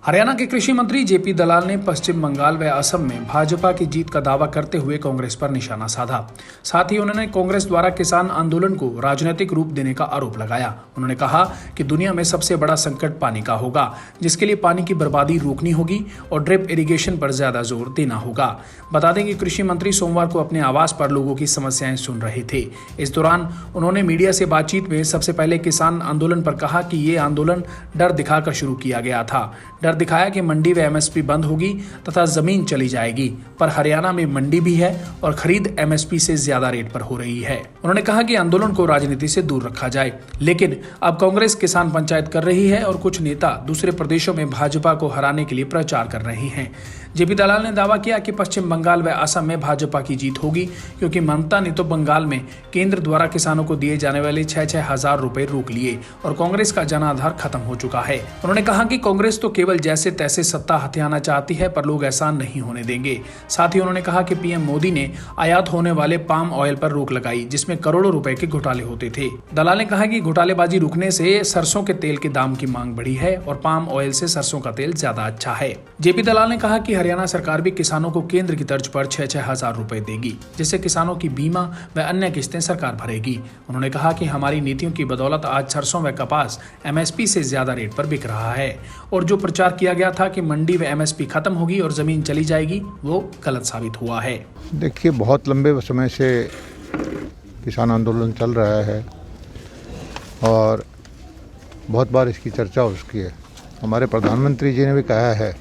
हरियाणा के कृषि मंत्री जेपी दलाल ने पश्चिम बंगाल व असम में भाजपा की जीत का दावा करते हुए कांग्रेस पर निशाना साधा। साथ ही उन्होंने कांग्रेस द्वारा किसान आंदोलन को राजनीतिक रूप देने का आरोप लगाया। उन्होंने कहा कि दुनिया में सबसे बड़ा संकट पानी का होगा, जिसके लिए पानी की बर्बादी रोकनी होगी और ड्रिप इरिगेशन पर ज्यादा जोर देना होगा। बता दें कि कृषि मंत्री सोमवार को अपने आवास पर लोगों की समस्याएं सुन रहे थे। इस दौरान उन्होंने मीडिया से बातचीत में सबसे पहले किसान आंदोलन पर कहा कि ये आंदोलन डर दिखाकर शुरू किया गया था। डर दिखाया कि मंडी व एमएसपी बंद होगी तथा जमीन चली जाएगी, पर हरियाणा में मंडी भी है और खरीद एमएसपी से ज्यादा रेट पर हो रही है। उन्होंने कहा कि आंदोलन को राजनीति से दूर रखा जाए, लेकिन अब कांग्रेस किसान पंचायत कर रही है और कुछ नेता दूसरे प्रदेशों में भाजपा को हराने के लिए प्रचार कर रहे हैं। जेपी दलाल ने दावा किया कि पश्चिम बंगाल व असम में भाजपा की जीत होगी, क्योंकि ममता ने तो बंगाल में केंद्र द्वारा किसानों को दिए जाने वाले 6-6 हजार रुपए रोक लिए और कांग्रेस का जनाधार खत्म हो चुका है। उन्होंने कहा कि कांग्रेस तो केवल जैसे तैसे सत्ता हथियाना चाहती है, पर लोग ऐसा नहीं होने देंगे। साथ ही उन्होंने कहा कि पीएम मोदी ने आयात होने वाले पाम ऑयल पर रोक लगाई, जिसमें करोड़ों रुपए के घोटाले होते थे। दलाल ने कहा कि घोटालेबाजी रुकने से सरसों के तेल के दाम की मांग बढ़ी है और पाम ऑयल से सरसों का तेल ज्यादा अच्छा है। जेपी दलाल ने कहा कि हरियाणा सरकार भी किसानों को केंद्र की तर्ज पर 6-6 हजार रुपए देगी, जिससे किसानों की बीमा व अन्य किस्तें सरकार भरेगी। उन्होंने कहा कि हमारी नीतियों की बदौलत आज सरसों व कपास एमएसपी से ज्यादा रेट पर बिक रहा है और जो प्रचार किया गया था कि मंडी व एमएसपी खत्म होगी और जमीन चली जाएगी, वो गलत साबित हुआ है। देखिए, बहुत लंबे समय से किसान आंदोलन चल रहा है और बहुत बार इसकी चर्चा हो चुकी है। हमारे प्रधानमंत्री जी ने भी कहा है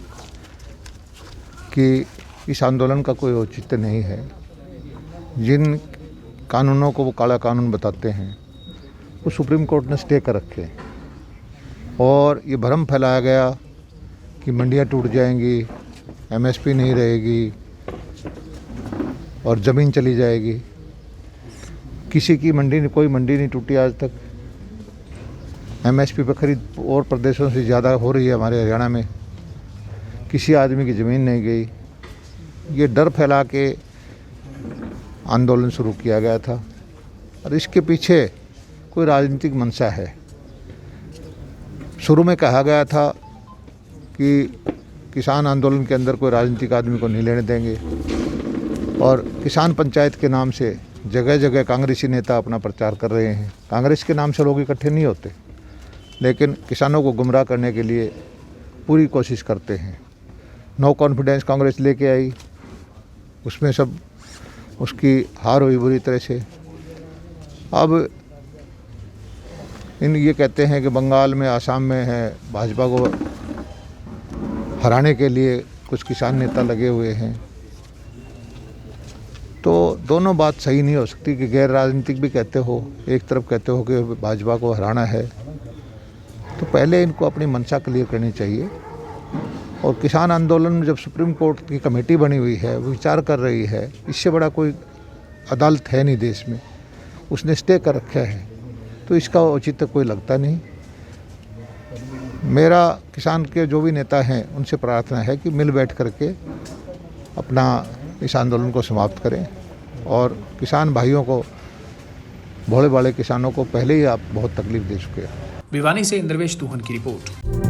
कि इस आंदोलन का कोई औचित्य नहीं है। जिन कानूनों को वो काला कानून बताते हैं वो सुप्रीम कोर्ट ने स्टे कर रखे और ये भ्रम फैलाया गया कि मंडियाँ टूट जाएंगी, एमएसपी नहीं रहेगी और ज़मीन चली जाएगी। किसी की कोई मंडी नहीं टूटी आज तक। एमएसपी पर खरीद और प्रदेशों से ज़्यादा हो रही है हमारे हरियाणा में। किसी आदमी की ज़मीन नहीं गई। ये डर फैला के आंदोलन शुरू किया गया था और इसके पीछे कोई राजनीतिक मंशा है। शुरू में कहा गया था कि किसान आंदोलन के अंदर कोई राजनीतिक आदमी को नहीं लेने देंगे और किसान पंचायत के नाम से जगह जगह कांग्रेसी नेता अपना प्रचार कर रहे हैं। कांग्रेस के नाम से लोग इकट्ठे नहीं होते, लेकिन किसानों को गुमराह करने के लिए पूरी कोशिश करते हैं। नो कॉन्फिडेंस कांग्रेस लेके आई, उसमें सब उसकी हार हुई बुरी तरह से। अब ये कहते हैं कि बंगाल में, आसाम में है, भाजपा को हराने के लिए कुछ किसान नेता लगे हुए हैं। तो दोनों बात सही नहीं हो सकती कि गैर राजनीतिक भी कहते हो, एक तरफ कहते हो कि भाजपा को हराना है। तो पहले इनको अपनी मंशा क्लियर करनी चाहिए। और किसान आंदोलन में जब सुप्रीम कोर्ट की कमेटी बनी हुई है, वो विचार कर रही है, इससे बड़ा कोई अदालत है नहीं देश में, उसने स्टे कर रखा है, तो इसका औचित्य कोई लगता नहीं। मेरा किसान के जो भी नेता हैं उनसे प्रार्थना है कि मिल बैठ करके अपना इस आंदोलन को समाप्त करें और किसान भाइयों को, भोले भाले किसानों को पहले ही आप बहुत तकलीफ दे चुके हैं। भिवानी से इंद्रवेश दुहन की रिपोर्ट।